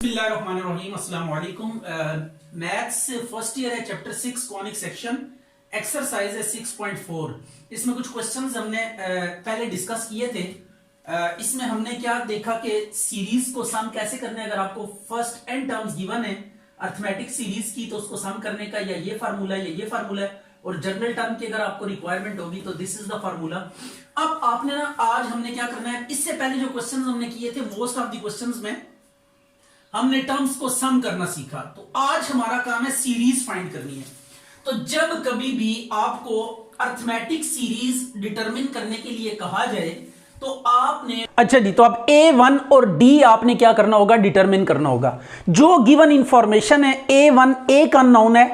बिस्मिल्लाहिर्रहमानिर्रहीम, अस्सलाम वालेकुम। मैथ्स फर्स्ट ईयर है, चैप्टर 6 कॉनिक सेक्शन, एक्सरसाइज है 6.4। इसमें कुछ क्वेश्चंस हमने पहले डिस्कस किए थे। इसमें हमने क्या देखा कि सीरीज को सम कैसे करने हैं। अगर आपको फर्स्ट एन टर्म्स गिवन है अर्थमेटिक सीरीज की तो उसको सम करने का या ये फार्मूला है या ये फार्मूला है, और जनरल टर्म की अगर आपको रिक्वायरमेंट होगी तो दिस इज द फार्मूला। अब आपने ना आज हमने क्या करना है, इससे पहले जो क्वेश्चंस हमने किए थे मोस्ट ऑफ द क्वेश्चंस में हमने टर्म्स को सम करना सीखा। तो आज हमारा काम है सीरीज फाइंड करनी है। तो जब कभी भी आपको अर्थमेटिक सीरीज डिटरमिन करने के लिए कहा जाए तो आपने अच्छा जी, तो अब A1 और D आपने क्या करना होगा, डिटरमिन करना होगा। जो गिवन इंफॉर्मेशन है A1 एक अननोन है,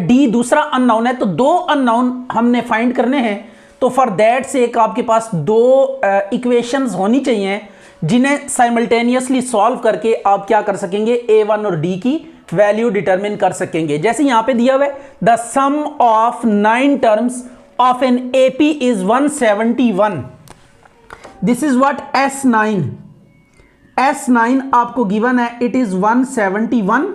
D दूसरा अननोन है, तो दो अननोन हमने फाइंड करने हैं। तो फॉर दैट से एक आपके पास दो इक्वेशंस होनी चाहिए जिन्हें साइमल्टेनियसली सॉल्व करके आप क्या कर सकेंगे, A1 और D की वैल्यू डिटरमिन कर सकेंगे। जैसे यहां पे दिया हुआ है the sum of 9 terms of an AP is 171। This is what S9 आपको गिवन है, it is 171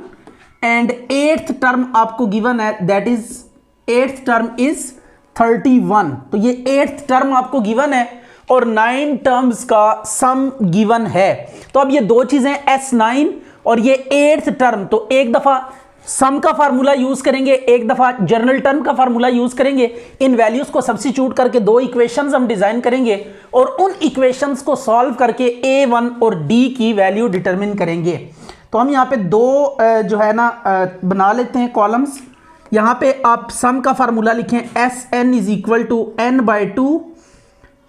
and eighth term आपको गिवन है, that is eighth term is 31। तो ये एट्थ टर्म आपको गिवन है और 9 टर्म्स का सम गिवन है। तो अब ये दो चीजें S9 और ये एट्थ टर्म, तो एक दफा सम का फार्मूला यूज करेंगे, एक दफा जनरल टर्म का फार्मूला यूज करेंगे। इन वैल्यूज को सब्स्टिट्यूट करके दो इक्वेशंस हम डिजाइन करेंगे और उन इक्वेशंस को सॉल्व करके A1 और D की वैल्यू डिटरमिन करेंगे। तो हम यहाँ पे दो जो है ना बना लेते हैं कॉलम्स। यहाँ पे आप सम का फार्मूला लिखें, Sn is equal to n/2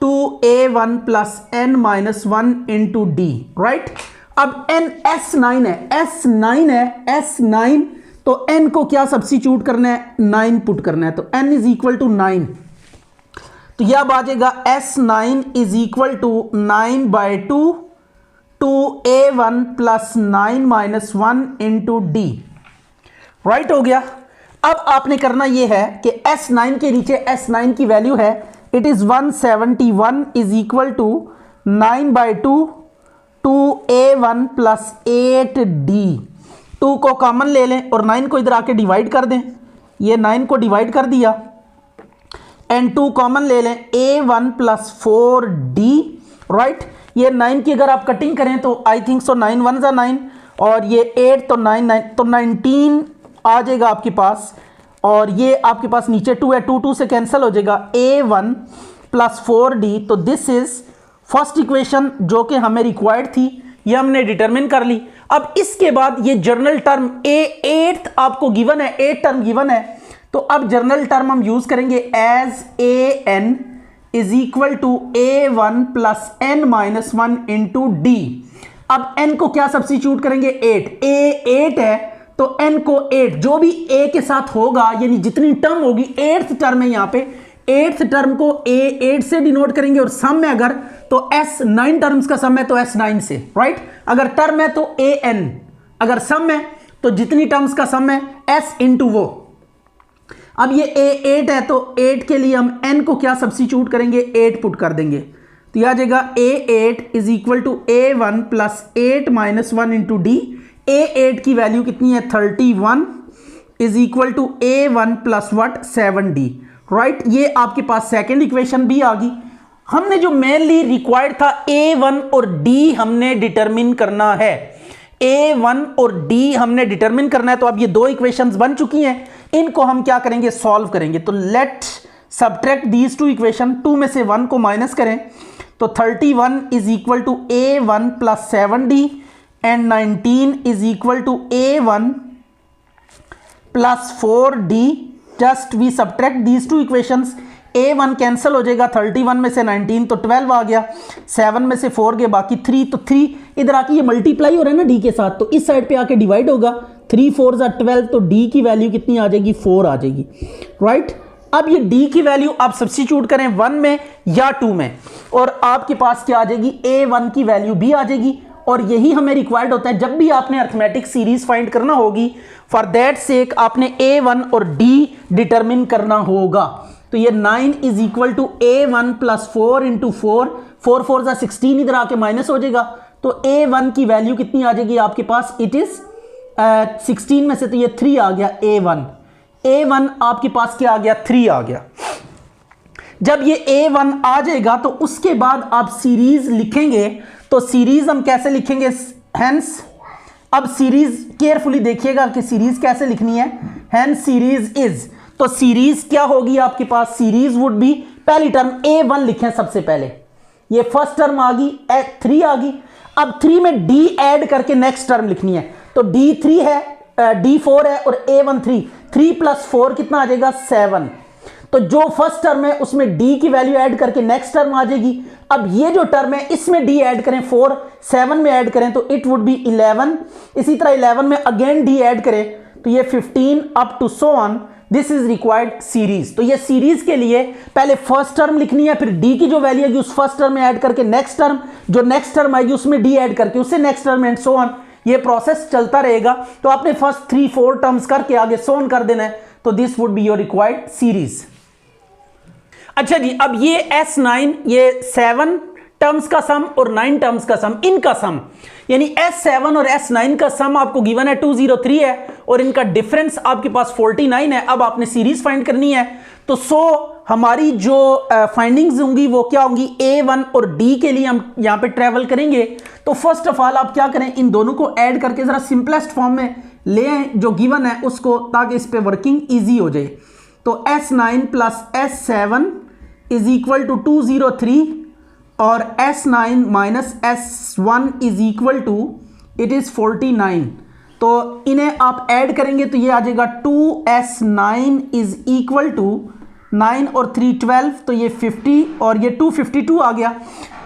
2A1 plus n-1 into D, right. अब S9 है, S9 तो n को क्या सब्स्टिट्यूट करना है, 9 पुट करना है, तो n इज इक्वल टू 9। तो यह आ जाएगा S9 is equal to 9/2 2A1 plus 9-1 into D, right हो गया। अब आपने करना यह है कि S9 के नीचे S9 की वैल्यू है, it is 171 is equal to 9/2 2A1 plus 8D। 2 को कॉमन ले लें और 9 को इधर आके डिवाइड कर दें। ये 9 को डिवाइड कर दिया एंड 2 कॉमन ले लें, A1 प्लस 4D, राइट। ये 9 की अगर आप कटिंग करें तो आई थिंक सो 9 1 जा 9 और ये 8 तो 9 तो 19 आ जाएगा आपके पास। और ये आपके पास नीचे 2 है, 2 से कैंसिल हो जाएगा, A1 प्लस 4D। तो दिस इज फर्स्ट इक्वेशन जो कि हमें रिक्वायर्ड थी, ये हमने डिटरमिन कर ली। अब इसके बाद ये जर्नल टर्म A8 आपको गिवन है, 8 टर्म गिवन है, तो अब जर्नल टर्म हम यूज करेंगे as AN is equal to A1 plus n-1 into D। अब n को क्या सब्स्टिट्यूट करेंगे, 8, A8 है तो n को 8 जो भी a के साथ होगा, यानी जितनी टर्म होगी, एट्थ टर्म है यहाँ पे, एट्थ टर्म को A8 से डिनोट करेंगे और सम में अगर तो S9 टर्म्स का सम है तो S9 से, राइट। अगर टर्म है तो AN, अगर सम है तो जितनी टर्म्स का सम है S इंटू वो। अब ये A8 है तो 8 के लिए हम n को क्या सब्स्टिट्यूट करेंगे, 8 पुट कर देंगे। तो यह आ जाएगा A8 is equal to A1 plus 8-1 into D। A8 की वैल्यू कितनी है, 31 is equal to A1 plus what 7D, right. ये आपके पास सेकेंड इक्वेशन भी आ गई। हमने जो मेनली रिक्वायर्ड था A1 और D हमने डिटरमिन करना है, A1 और D हमने डिटरमिन करना है। तो अब ये दो इक्वेशंस बन चुकी हैं, इनको हम क्या करेंगे, सॉल्व करेंगे। तो let subtract these two equation, 2 में से 1 को माइनस करें तो 31 is equal to A1 plus 7D and 19 is equal to A1 plus 4D। Just we subtract these two equations, A1 cancel हो जाएगा, 31 में से 19 तो 12 आ गया, 7 में से 4 गए, बाकी 3, तो 3 इधर आके ये मल्टीप्लाई हो रहा है ना D के साथ, तो इस साइड पे आके डिवाइड होगा, 3 4 12, तो D की वैल्यू कितनी आ जाएगी, 4 आ जाएगी, राइट। अब ये D की वैल्यू आप सब्स्टिट्यूट करें 1 में या 2 में और आपके पास क्या आ जाएगी, A1 की वैल्यू भी आ जाएगी। और यही हमें रिक्वायर्ड होता है जब भी आपने अर्थमेटिक सीरीज फाइंड करना होगी। फॉर दैट सेक आपने A1 और D डिटरमिन करना होगा। तो ये 9 is equal to A1 plus 4 into 4, 4 4 16, इधर आके माइनस हो जाएगा, तो A1 की वैल्यू कितनी आ जाएगी आपके पास, इट इज 16 में से तो ये 3 आ गया A1 आपके पास क्या आ गया, 3 आ गया। जब ये A1 आ जाएगा तो उसके बाद आप सीरीज लिखेंगे, तो सीरीज हम कैसे लिखेंगे, हेंस अब सीरीज केयरफुली देखिएगा कि सीरीज कैसे लिखनी है, हेंस सीरीज इज, तो सीरीज क्या होगी आपके पास, सीरीज वुड बी, पहली टर्म A1 लिखें सबसे पहले, ये फर्स्ट टर्म आ गई, 3 आ गई। अब 3 में D ऐड करके नेक्स्ट टर्म लिखनी है, तो D3 है, D4 है और A1 3 प्लस 4 कितना आ जाएगा, 7। तो जो फर्स्ट टर्म है उसमें D की वैल्यू ऐड करके नेक्स्ट टर्म आ जाएगी। अब ये जो टर्म है इसमें D ऐड करें 4, 7 में ऐड करें तो इट वुड बी 11। इसी तरह 11 में अगेन D ऐड करें तो ये 15 up to so on, this is required series. तो ये सीरीज के लिए पहले फर्स्ट टर्म लिखनी है, फिर D की जो वैल्यू आएगी उस फर्स्ट टर्म में ऐड करके नेक्स्ट टर्म, जो नेक्स्ट टर्म आएगी उसमें D ऐड करके उससे next term and so on, ये प्रोसेस चलता रहेगा। तो आपने फर्स्ट 3-4 टर्म्स करके आगे सो ऑन कर देना है, तो this would be your required series. अच्छा जी, अब ये S9, ये 7 टर्म्स का सम और 9 टर्म्स का सम, इनका सम यानी S7 और S9 का सम आपको गिवन है 203 है और इनका डिफरेंस आपके पास 49 है। अब आपने सीरीज फाइंड करनी है, तो हमारी जो फाइंडिंग्स होंगी वो क्या होंगी, A1 और D के लिए हम यहाँ पे ट्रेवल करेंगे। तो फर्स्ट ऑफ ऑल आप क्या करें, इन दोनों को ऐड करके जरा सिंपलेस्ट फॉर्म में ले आए जो गिवन है उसको, ताकि इस पे वर्किंग ईजी हो जाए। तो S9 plus S7 is equal to 203 और S9 minus S1 is equal to it is 49। तो इन्हें आप ऐड करेंगे तो ये आ जाएगा 2S9 इज इक्वल टू 9 और 3 12, तो ये 50 और ये 252 आ गया।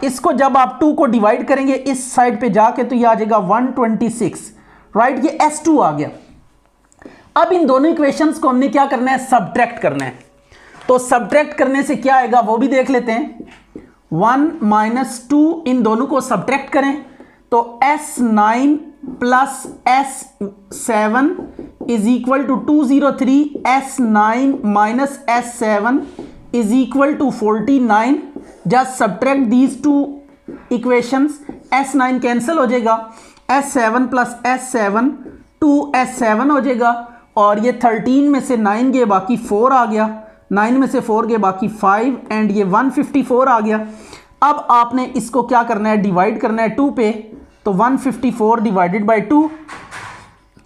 इसको जब आप 2 को डिवाइड करेंगे इस साइड पे जाके तो ये आ जाएगा 126, राइट, ये S2 आ गया। अब इन दोनों इक्वेशंस को हमने क्या करना है, सब्ट्रैक्ट करना है। तो सब्ट्रैक्ट करने से क्या आएगा वो भी देख लेते हैं। 1 माइनस 2, इन दोनों को सब्ट्रैक्ट करें तो S9 plus S7 is equal to 203, S9 minus S7 is equal to 49। Just subtract these two equations, S9 cancel हो जाएगा, S7 प्लस S7 2S7 हो जाएगा और ये 13 में से 9 गए बाकी 4 आ गया, 9 में से 4 गए बाकी 5 एंड ये 154 आ गया। अब आपने इसको क्या करना है, डिवाइड करना है 2 पे, तो 154 डिवाइडेड बाय 2,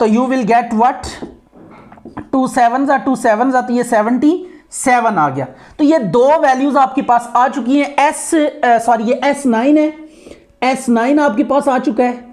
तो you will get what, 2 7s are 2 7s are, तो ये 77 आ गया। तो ये दो वैल्यूज आपके पास आ चुकी हैं, ये S9 है, S9 आपके पास आ चुका है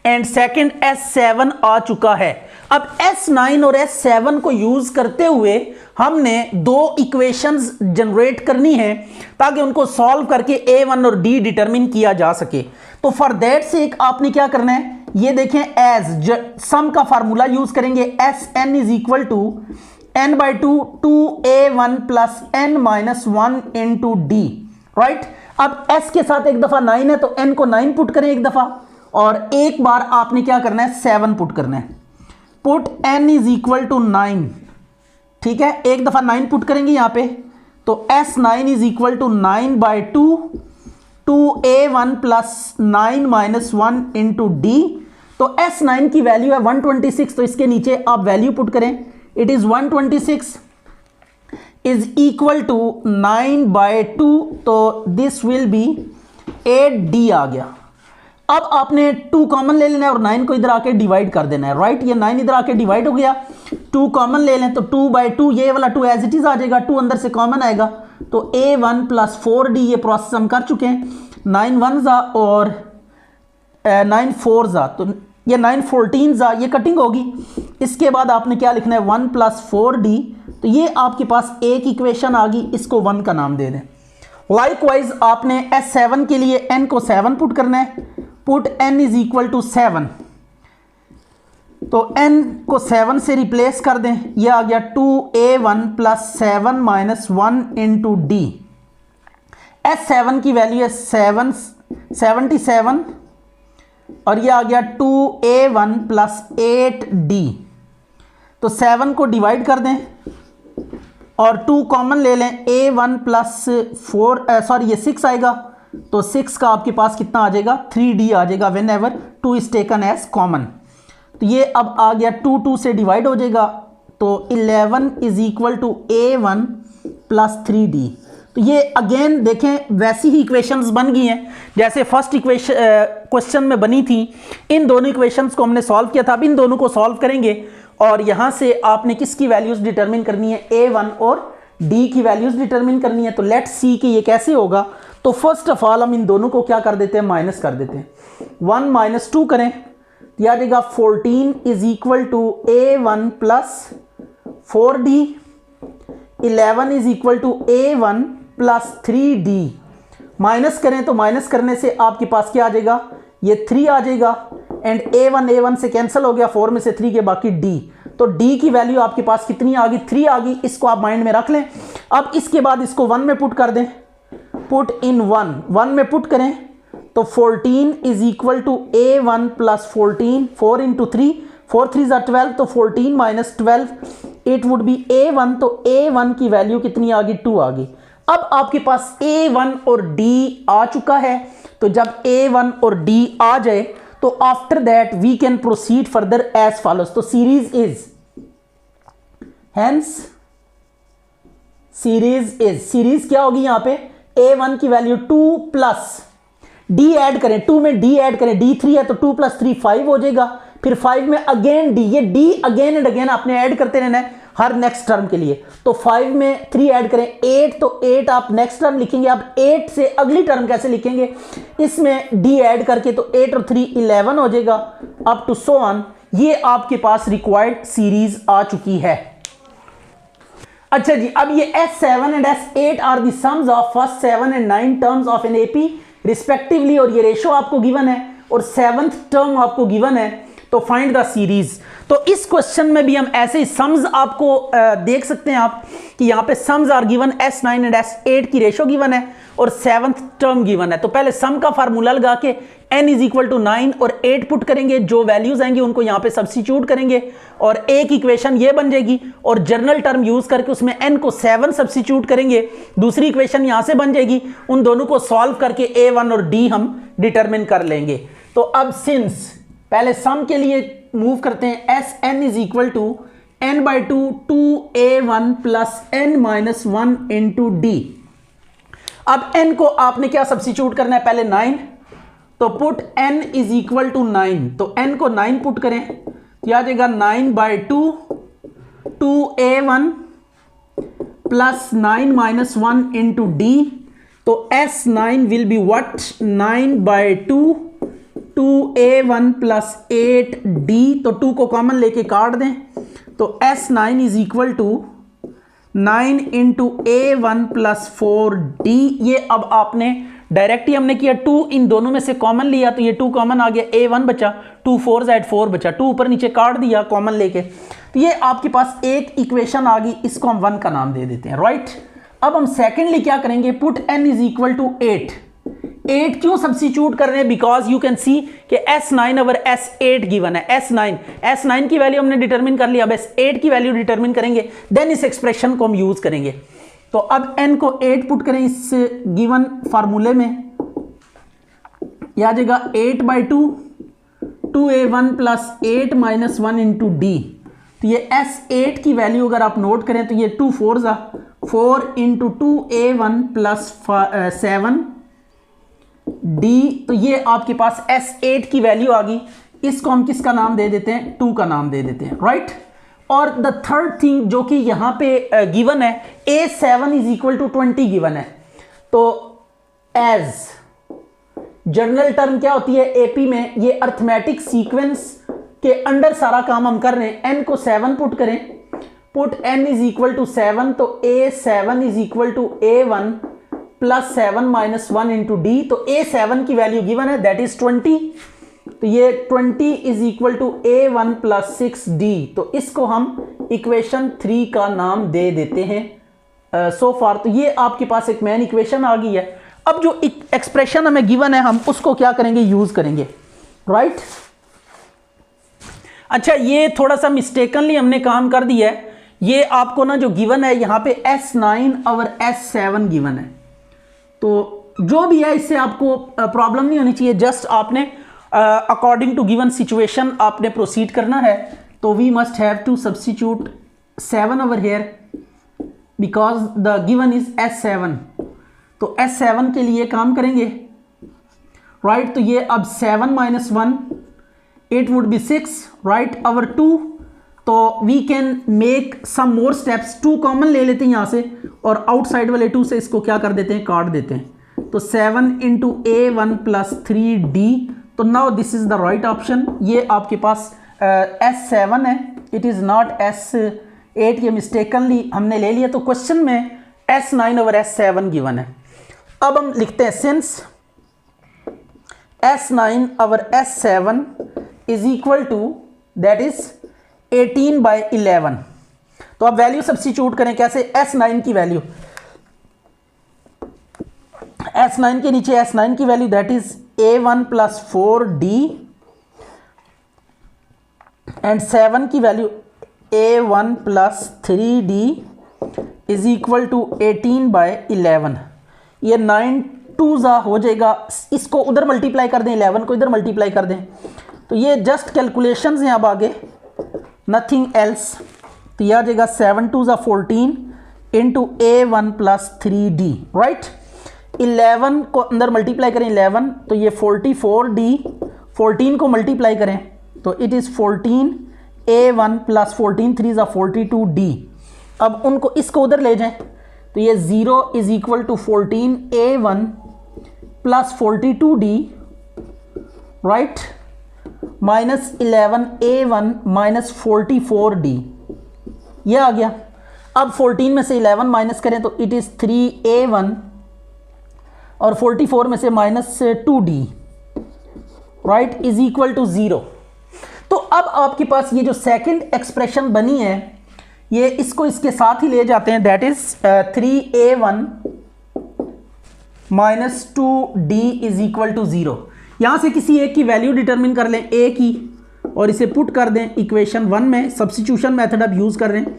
एंड सेकंड S7 आ चुका है। अब S9 और S7 को यूज करते हुए हमने दो इक्वेशंस जनरेट करनी है ताकि उनको सॉल्व करके A1 और D डिटरमिन किया जा सके। तो फॉर दैट सेक आपने क्या करना है, ये देखें, एज सम का फार्मूला यूज करेंगे, Sn is equal to n by 2 2A1 plus n minus 1 into D, right. अब S के साथ एक दफा 9 है तो n को 9 पुट करें एक दफा और एक बार आपने क्या करना है, 7 पुट करना है। Put n is equal to 9, ठीक है, एक दफा 9 पुट करेंगे यहां पे, तो S9 is equal to 9 by 2 2A1 plus 9 minus 1 into D। तो S9 की वैल्यू है 126, तो इसके नीचे आप वैल्यू पुट करें, it is 126 is equal to 9 by 2, तो दिस विल बी 8D आ गया। अब आपने 2 कॉमन ले लेना है और 9 को इधर आके डिवाइड कर देना है, राइट। ये 9 इधर आके डिवाइड हो गया, 2 कॉमन ले लें तो 2 बाई 2, ये वाला 2 एज इट इज आ जाएगा, 2 अंदर से कॉमन आएगा तो A1 प्लस 4D, ये प्रोसेस हम कर चुके हैं, 9 1s और 9 4s, तो ये 9 14s, ये कटिंग होगी। इसके बाद आपने क्या लिखना है, 1 प्लस 4D, तो ये आपके पास एक इक्वेशन आ गई, इसको 1 का नाम दे दें। लाइकवाइज आपने S7 के लिए n को 7 पुट करना है, put n is equal to 7, तो n को 7 से रिप्लेस कर दें, यह आ गया 2A1 plus 7 minus 1 into D। S7 की वैल्यू है 77 और यह आ गया 2A1 प्लस 8D। तो 7 को डिवाइड कर दें और 2 कॉमन ले लें, A1 प्लस 4 ये 6 आएगा, तो 6 का आपके पास कितना आ जाएगा 3d आ जाएगा whenever 2 is taken as common. तो ये अब आ गया 2 से डिवाइड हो जाएगा, तो 11 is equal to a1 plus 3d। तो ये अगेन देखें वैसी ही इक्वेशंस बन गई हैं जैसे फर्स्ट इक्वेशन क्वेश्चन में बनी थी। इन दोनों इक्वेशंस को हमने सॉल्व किया था, अब इन दोनों को सॉल्व करेंगे और यहाँ से आपने किसकी वैल्यूज डिटरमिन करनी है, a1 और d की वैल्यूज डिटरमिन करनी है। तो लेट्स सी कि ये कैसे होगा। तो फर्स्ट ऑफ ऑल हम इन दोनों को क्या कर देते हैं, माइनस कर देते हैं। 1 माइनस 2 करें तो यह आ जाएगा 14 is equal to a1 plus 4d। 11 is equal to a1 plus 3d। Minus करें तो माइनस करने से आपके पास क्या आ जाएगा, ये 3 आ जाएगा एंड a1 से कैंसिल हो गया, 4 में से 3 के बाकी d। तो d की वैल्यू आपके पास कितनी आ गई, 3 आ गई। इसको आप माइंड में रख लें। अब इसके बाद इसको 1 में पुट कर दें, पुट इन 1 में पुट करें तो 14 is equal to a1 plus 14, 4 into 3, 4 3 ज़ा 12, तो 14 minus 12 it would be a1। तो a1 की वैल्यू कितनी आ गई, 2 आ गई। अब आपके पास a1 और d आ चुका है। तो जब a1 और d आ जाए तो after that we can proceed further as follows. तो सीरीज इज, हेंस सीरीज क्या होगी यहां पे, a1 की वैल्यू 2 प्लस d ऐड करें, 2 में d ऐड करें, d3 है तो 2 प्लस 3 5 हो जाएगा। फिर 5 में अगेन d, ये d अगेन एंड अगेन आपने ऐड करते रहना है हर नेक्स्ट टर्म के लिए। तो 5 में 3 ऐड करें 8, तो 8 आप नेक्स्ट टर्म लिखेंगे। आप 8 से अगली टर्म कैसे लिखेंगे, इसमें d ऐड करके, तो 8 और 3 11 हो जाएगा अप टू सो ऑन। ये आपके पास रिक्वायर्ड सीरीज आ चुकी है। अच्छा जी, अब ये S7 and S8 are the sums of first 7 and 9 terms of an AP respectively, और ये रेशो आपको गिवन है और 7th टर्म आपको गिवन है। तो फाइंड द सीरीज। तो इस क्वेश्चन में भी हम ऐसे ही सम्स आपको देख सकते हैं आप कि यहाँ पे sums are given, S9 and S8 की रेशो गिवन है और 7th टर्म गिवन है। तो पहले सम का फार्मूला लगा के n इज इक्वल टू 9 और 8 पुट करेंगे, जो वैल्यूज आएंगी उनको यहाँ पे सब्स्टिट्यूट करेंगे और एक इक्वेशन ये बन जाएगी और जनरल टर्म यूज करके उसमें n को 7 सब्स्टिट्यूट करेंगे, दूसरी इक्वेशन यहाँ से बन जाएगी। उन दोनों को सॉल्व करके a1 और d हम डिटरमिन कर लेंगे। तो अब सिंस पहले सम के लिए मूव करते हैं, Sn is equal to n by 2 2a1 plus n minus 1 into d। अब n को आपने क्या सब्स्टिट्यूट करना है, पहले 9, तो put n is equal to 9, तो n को 9 पुट करें तो आ जाएगा 9 by 2 2a1 plus 9 minus 1 into d। तो S9 will be what, 9 by 2 2a1 plus 8d। तो 2 को कॉमन लेके काट दें तो S9 is equal to 9 into a1 plus 4d। ये अब आपने डायरेक्ट ही हमने किया, 2 इन दोनों में से कॉमन लिया तो ये 2 कॉमन आ गया, a1 बचा, 2 4 ज़ाइड 4 बचा, 2 ऊपर नीचे काट दिया कॉमन लेके। तो ये आपके पास एक इक्वेशन आ गई, इसको हम 1 का नाम दे देते हैं, राइट। अब हम सेकेंडली क्या करेंगे, put n is equal to 8 क्यों सब्स्टिट्यूट कर रहे हैं, बिकॉज यू कैन सी कि S9 ओवर S8 गिवन है। S9 की वैल्यू हमने डिटरमिन कर लिया, अब S8 की वैल्यू डिटरमिन करेंगे, देन इस एक्सप्रेशन को हम यूज करेंगे। तो अब n को 8 पुट करें इस गिवन फार्मूले में, यह आ जाएगा 8 by 2 2a1 plus 8 minus 1 into D. तो ये S8 की वैल्यू अगर आप नोट करें तो ये 2 4 ज़ा 4 इंटू 2a1 प्लस 7 d। तो ये आपके पास S8 की वैल्यू आ गई। इसको हम किसका नाम दे देते हैं, 2 का नाम दे देते हैं, राइट। और द थर्ड थिंग जो कि यहाँ पे गिवन है, a7 is equal to 20 given है। तो एज जनरल टर्म क्या होती है एपी में, ये अर्थमेटिक सीक्वेंस के अंडर सारा काम हम कर रहे हैं। n को 7 पुट करें, put n is equal to 7, तो a7 is equal to a1 plus 7 minus 1 into D. तो a7 की वैल्यू गिवन है, दैट इज 20। तो ये 20 is equal to a1 plus 6d। तो इसको हम इक्वेशन 3 का नाम दे देते हैं सो फार। तो ये आपके पास एक मेन इक्वेशन आ गई है। अब जो एक्सप्रेशन हमें गिवन है हम उसको क्या करेंगे, यूज करेंगे, राइट। अच्छा, ये थोड़ा सा मिस्टेकनली हमने काम कर दिया है। ये आपको ना जो गिवन है यहाँ पे S9 और S7 गिवन है, तो जो भी है इससे आपको प्रॉब्लम नहीं होनी चाहिए, जस्ट आपने अकॉर्डिंग टू गिवन सिचुएशन आपने प्रोसीड करना है। तो we must have to substitute 7 over here because the given is S7। तो S7 के लिए काम करेंगे, राइट। तो ये अब 7 - 1 it would be 6, right, over 2। तो we can make some more steps, 2 common ले लेते हैं यहाँ से और आउटसाइड वाले 2 से इसको क्या कर देते हैं, काट देते हैं। तो 7 × A1 + 3D। तो now this is the right option. ये आपके पास S7 है, इट इज़ नॉट S8, ये मिस्टेकनली हमने ले लिया। तो क्वेश्चन में S9 ओवर S7 गिवन है। अब हम लिखते हैं since S9 over S7 is equal to that is 18/11। तो अब वैल्यू सब्स्टिट्यूट करें कैसे, S9 की वैल्यू, S9 के नीचे S9 की value that is A1 + 4D and 7 की value A1 + 3D is equal to 18/11। ये 9 2 हो जाएगा, इसको उधर मल्टीप्लाई कर दें, 11 को इधर मल्टीप्लाई कर दें। तो ये जस्ट कैलकुलेशंस हैं, अब आगे नथिंग एल्स। तो यह आ जाएगा 7 2 14 × A1 + 3D, राइट। 11 को अंदर मल्टीप्लाई करें 11, तो ये 44D, 14 को मल्टीप्लाई करें तो इट इज़ 14 A1 + 14 3 42D। अब उनको इसको उधर ले जाएं तो ये 0 is equal to 14 A1 + 42D, right, -11 A1 - 44D। यह आ गया। अब 14 में से 11 माइनस करें तो इट इज़ 3A1 और 44 में से -2D, right, is equal to 0। तो अब आपके पास ये जो सेकंड एक्सप्रेशन बनी है, ये इसको इसके साथ ही ले जाते हैं, that is 3A1 - 2D is equal to 0। यहाँ से किसी एक की वैल्यू डिटरमिन कर लें, A की, और इसे पुट कर दें इक्वेशन 1 में। सब्स्टिट्यूशन मेथड अब यूज़ कर रहे हैं।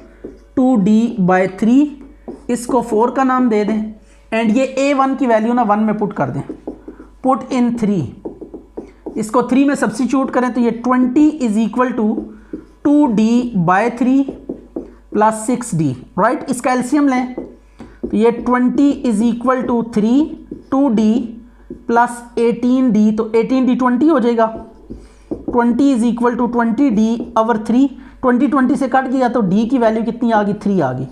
2D/3, इसको 4 का नाम दे दें एंड ये A1 की वैल्यू ना 1 में पुट कर दें। पुट इन 3, इसको 3 में सब्स्टिट्यूट करें तो ये 20 is equal to 2D/3 + 6D, right. इसका एलसीएम लें तो ये 20 is equal to 3 2D + 18D। तो 18D 20 हो जाएगा। 20 is equal to 20D over 3। 20 से कट गया तो D की वैल्यू कितनी आ गई, 3 आ गई।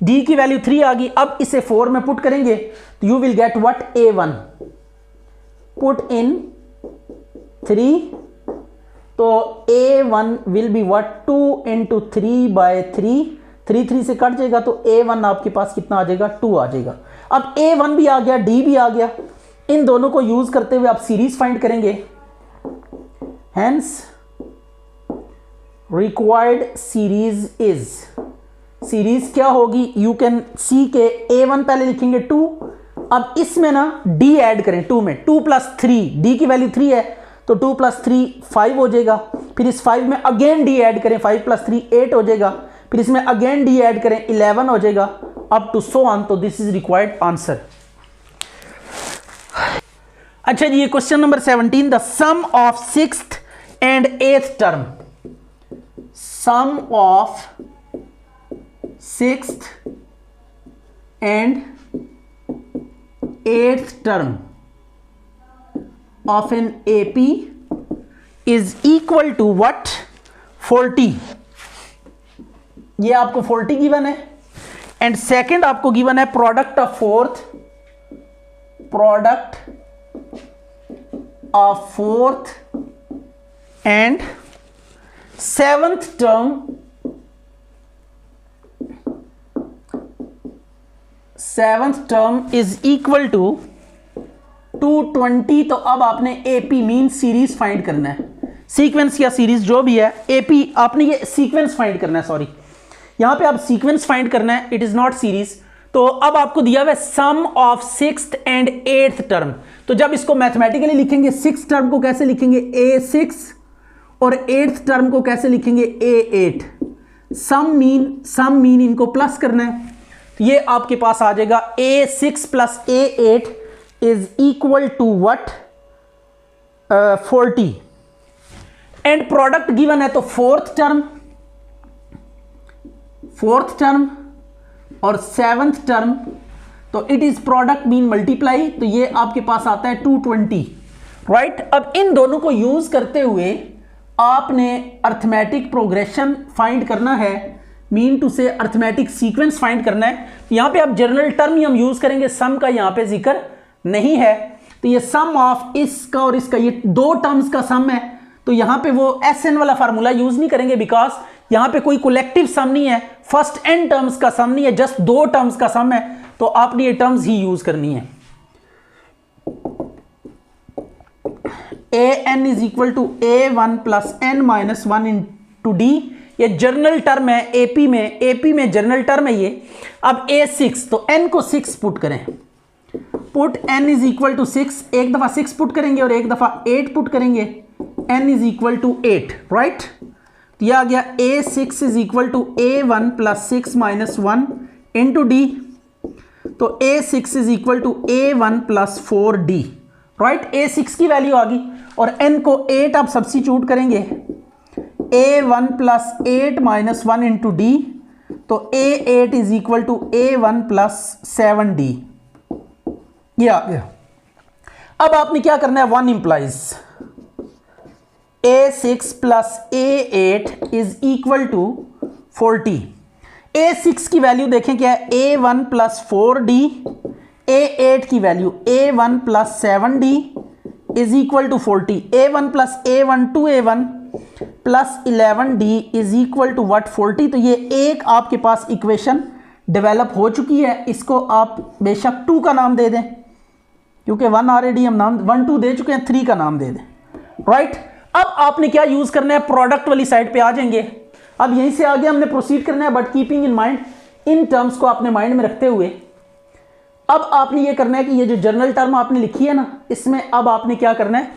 D की वैल्यू 3 आ गई। अब इसे 4 में पुट करेंगे तो you will get what, A1। Put in 3, तो A1 विल बी व्हाट, 2 × 3/3। 3 से कट जाएगा तो A1 आपके पास कितना आ जाएगा, 2 आ जाएगा। अब A1 भी आ गया, D भी आ गया। इन दोनों को यूज करते हुए आप सीरीज फाइंड करेंगे। Hence required series is, series क्या होगी, यू कैन सी के A1 पहले लिखेंगे 2। अब इसमें ना D ऐड करें 2 में, 2 + 3, D की वैल्यू 3 है तो 2 + 3 5 हो जाएगा। फिर इस 5 में अगेन D ऐड करें, 5 + 3 8 हो जाएगा। फिर इसमें अगेन D ऐड करें, 11 हो जाएगा, अप टू सो ऑन। तो दिस इज रिक्वायर्ड आंसर। अच्छा जी, ये question number 17, the sum of 6th and 8th term. Sum of 6th and 8th term of an AP is equal to what, 40। ये आपको 40 given है। And second आपको given है product of 4th, product of 4th and 7th term. 7th term is equal to 220। तो अब आपने AP mean series find करना है, सीक्वेंस या सीरीज जो भी है। AP आपने ये सीक्वेंस फाइंड करना है, सॉरी यहां पे आप सीक्वेंस फाइंड करना है, इट इज नॉट सीरीज। तो अब आपको दिया हुआ है सम of 6th and 8th term. तो जब इसको मैथमेटिकली लिखेंगे 6th टर्म को कैसे लिखेंगे, A6, और 8th टर्म को कैसे लिखेंगे, A8। सम मीन इनको प्लस करना है। तो ये आपके पास आ जाएगा A6 + A8 is equal to what 40 and product given है तो फोर्थ टर्म और सेवंथ टर्म, तो it is product mean multiply, तो ये आपके पास आता है 220, राइट। अब इन दोनों को यूज करते हुए आपने अर्थमेटिक प्रोग्रेशन फाइंड करना है, मीन टू से अर्थमेटिक सीक्वेंस फाइंड करना है। यहां पे आप जनरल टर्म ही हम यूज करेंगे, सम का यहां पे जिक्र नहीं है, तो ये सम ऑफ इसका और इसका, ये दो टर्म्स का सम है, तो यहां पे वो SN वाला फार्मूला यूज नहीं करेंगे, बिकॉज यहां पे कोई कलेक्टिव सम नहीं है, फर्स्ट n टर्म्स का सम नहीं है, जस्ट दो टर्म्स का सम है, तो आपने ये टर्म्स ही यूज करनी है। an is equal to a1 plus n minus 1 into D, ये जर्नल टर्म है एपी में जर्नल टर्म है ये। अब a6, तो n को 6 पुट करें, put n is equal to 6, एक दफा 6 पुट करेंगे और एक दफा 8 पुट करेंगे, n is equal to 8, right. तो यह आ गया a6 is equal to a1 plus 6 minus 1 into D, तो a6 is equal to a1 plus 4d, right. a6 की वैल्यू आ गई और n को 8 आप सब्स्टिट्यूट करेंगे, a1 plus 8 minus 1 into D, तो a8 is equal to a1 plus 7d, ये आ गया। अब आपने क्या करना है, 1 implies a6 plus a8 is equal to 40। a6 की वैल्यू देखें क्या है, a1 प्लस 4d, a8 की value a1 plus 7d is equal to 40, a1 plus a1 2a1 plus 11d is equal to what 40। तो ये एक आपके पास इक्वेशन डेवलप हो चुकी है, इसको आप बेशक 2 का नाम दे दें, क्योंकि 1 ऑलरेडी हम नाम 1 2 दे चुके हैं, 3 का नाम दे दें, राइट। अब आपने क्या यूज करना है, प्रोडक्ट वाली साइड पे आ जाएंगे। अब यहीं से आगे हमने प्रोसीड करना है, but keeping in mind, in terms को आपने माइंड में रखते हुए अब आपने ये करना है कि ये जो जर्नल टर्म आपने लिखी है ना, इसमें अब आपने क्या करना है,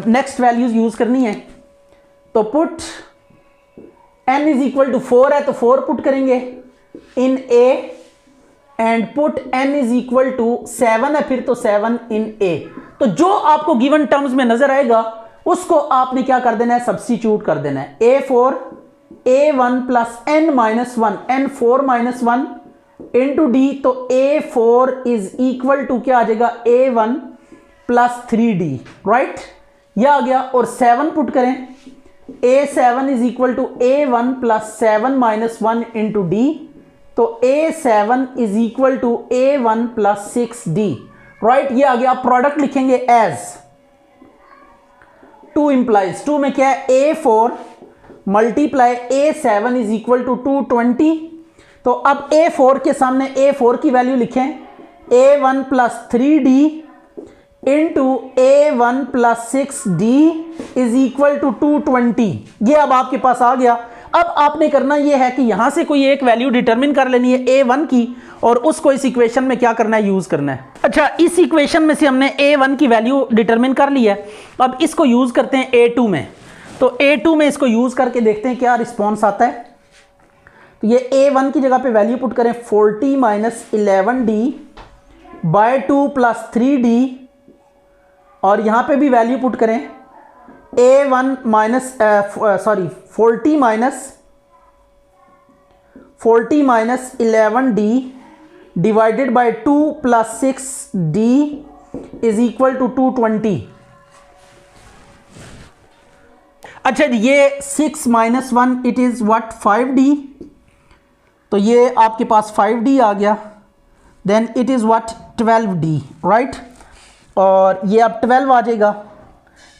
नेक्स्ट वैल्यूज यूज करनी है। तो put n is equal to 4 है, तो 4 पुट करेंगे in a, and put n is equal to 7 है, फिर तो 7 इन a। तो जो आपको गिवन टर्म्स में नजर आएगा उसको आपने क्या कर देना है, सब्स्टिट्यूट कर देना है। a4 a1 plus n minus 1 n4 minus 1 into D, तो a4 इज इक्वल टू क्या आ जाएगा, a1 प्लस 3d, राइट, यह आ गया। और 7 पुट करें, a7 is equal to a1 plus 7 minus 1 into D, तो a7 is equal to a1 plus 6d, right, ये आ गया। प्रोडक्ट लिखेंगे एज 2 इंप्लाइज 2 में क्या है, a4 multiply a7 is equal to 220। तो अब a4 के सामने a4 की वैल्यू लिखें, a1 plus 3d into a1 plus 6d is equal to 220। ये अब आपके पास आ गया। अब आपने करना यह है कि यहां से कोई एक वैल्यू डिटरमिन कर लेनी है a1 की, और उसको इस इक्वेशन में क्या करना है, यूज करना है। अच्छा, इस इक्वेशन में से हमने a1 की वैल्यू डिटरमिन कर ली है, अब इसको यूज करते हैं a2 में। तो a2 में इसको यूज करके देखते हैं क्या रिस्पॉन्स आता है। तो ये a1 की जगह पे वैल्यू पुट करें 40 minus 11d bye 2 plus 3d, और यहां पे भी वैल्यू पुट करें a1 minus 40 minus 11d divided by 2 plus 6d is equal to 220। अच्छा, ये 6 minus 1 it is what 5d, तो ये आपके पास 5d आ गया। Then it is what 12d, right, और ये अब 12 आ जाएगा।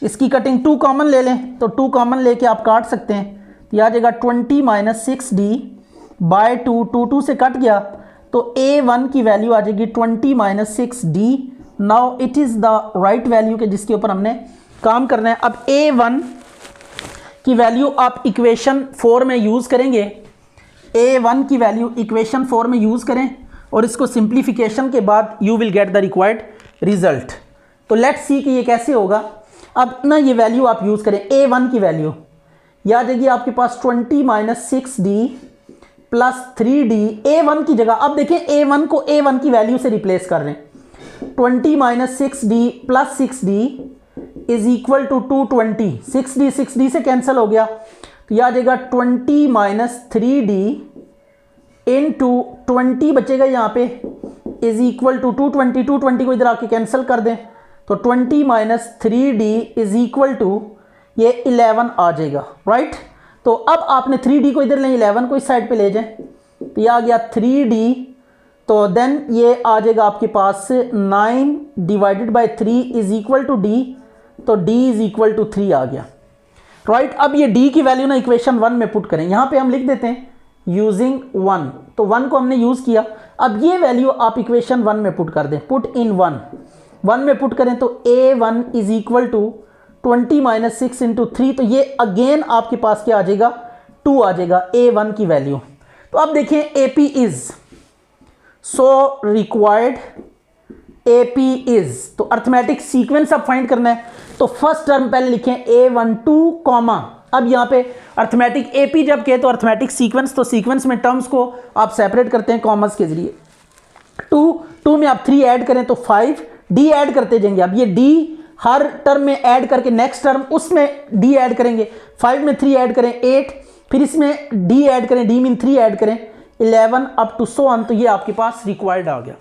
इसकी कटिंग 2 कॉमन ले लें, तो 2 कॉमन लेके आप काट सकते हैं, तो यह आ जाएगा 20 माइनस 6d बाय 2, 2 से कट गया, तो a1 की वैल्यू आ जाएगी 20 minus 6d। Now it is the right value के जिसके ऊपर हमने काम करना है। अब a1 की वैल्यू आप इक्वेशन 4 में यूज़ करेंगे, a1 की वैल्यू इक्वेशन 4 में यूज़ करें, और इसको सिंप्लीफिकेशन के बाद you will get the required result. तो लेट्स सी कि ये कैसे होगा। अब ना ये वैल्यू आप यूज़ करें, a1 की वैल्यू याद जाएगी आपके पास 20 minus 6d plus 3d, a1 की जगह। अब देखें a1 को a1 की वैल्यू से रिप्लेस कर रहे हैं, 20 minus 6d plus 6d is equal to 220। 6d से कैंसिल हो गया तो यह आ जाएगा 20 माइनस 3d इंटू 20 बचेगा यहाँ पे इज इक्वल टू 220। 220 को इधर आके कैंसिल कर दें तो 20 minus 3d is equal to ये 11 आ जाएगा, राइट। तो अब आपने 3d को इधर लें, 11 को इस साइड पे ले जाएं तो ये आ गया 3d। तो देन ये आ जाएगा आपके पास 9 divided by 3 is equal to d। तो d इज इक्वल टू 3 आ गया, राइट। अब ये d की वैल्यू ना इक्वेशन 1 में पुट करें। यहाँ पे हम लिख देते हैं यूजिंग 1, तो 1 को हमने यूज़ किया। अब ये वैल्यू आप इक्वेशन 1 में पुट कर दें, पुट इन 1 में पुट करें तो a1 is equal to 20 minus 6 into 3। तो ये अगेन आपके पास क्या आ जाएगा, 2 आ जाएगा a1 की वैल्यू। तो अब देखें AP is so required, AP is तो अर्थमेटिक सीक्वेंस अब फाइंड करना है। तो फर्स्ट टर्म पहले लिखें A12 कॉमा, अब यहाँ पे अर्थमेटिक AP जब कहे तो अर्थमेटिक सीक्वेंस, तो सीक्वेंस में टर्म्स को आप सेपरेट करते हैं कॉमर्स के जरिए। 2 में आप 3 ऐड करें तो 5, D ऐड करते जाएंगे। अब ये D हर टर्म में ऐड करके नेक्स्ट टर्म उसमें D ऐड करेंगे। 5 में 3 ऐड करें 8, फिर इसमें D ऐड करें, D में 3 ऐड करें 11 अप टू सो ऑन। तो ये आपके पास रिक्वायर्ड आ गया।